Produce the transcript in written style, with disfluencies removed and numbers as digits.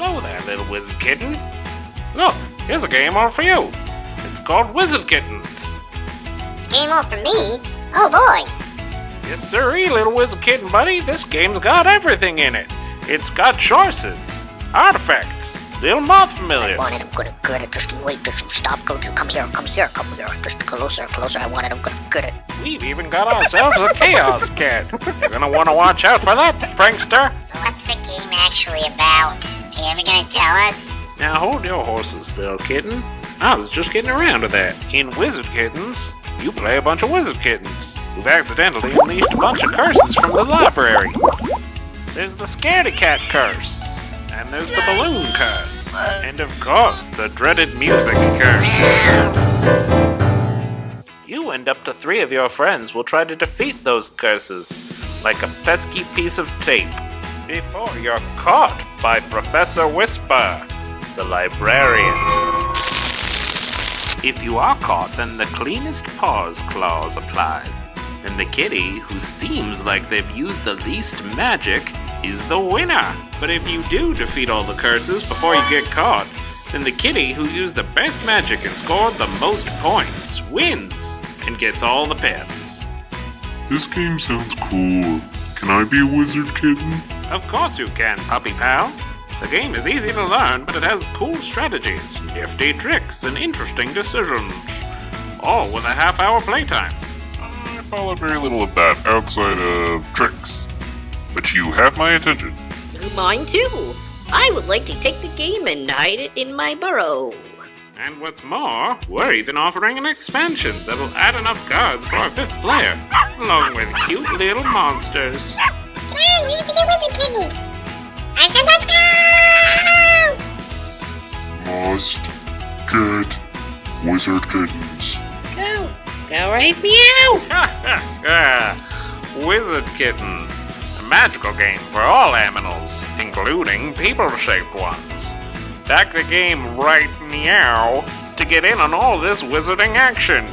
Hello there, little wizard kitten. Look, here's a game all for you. It's called Wizard Kittens. Game all for me? Oh boy. Yes, sirree, little wizard kitten buddy. This game's got everything in it. It's got choices, artifacts, little moth familiars. I wanted him good at just wait, just stop, come here, just closer, I wanted him good at. We've even got ourselves a chaos cat. You're gonna want to watch out for that, prankster. What's the game actually about? Are you ever gonna tell us? Now hold your horses, little kitten. I was just getting around to that. In Wizard Kittens, you play a bunch of wizard kittens who've accidentally unleashed a bunch of curses from the library. There's the scaredy cat curse, and there's the balloon curse, and of course, the dreaded music curse. You and up to 3 of your friends will try to defeat those curses, like a pesky piece of tape, before you're caught by Professor Whisper, the librarian. If you are caught, then the cleanest paws clause applies, and the kitty who seems like they've used the least magic is the winner. But if you do defeat all the curses before you get caught, then the kitty who used the best magic and scored the most points wins and gets all the pets. This game sounds cool. Can I be a wizard kitten? Of course you can, puppy pal. The game is easy to learn, but it has cool strategies, nifty tricks, and interesting decisions. All with a half-hour playtime. I follow very little of that outside of tricks. But you have my attention. Mine too. I would like to take the game and hide it in my burrow. And what's more, we're even offering an expansion that'll add enough cards for a 5th player, along with cute little monsters. Come on, we have to get Wizard Kittens. I said let's go! Must get wizard kittens. Go right meow. Wizard Kittens, a magical game for all animals, including people-shaped ones. Back the game right meow to get in on all this wizarding action.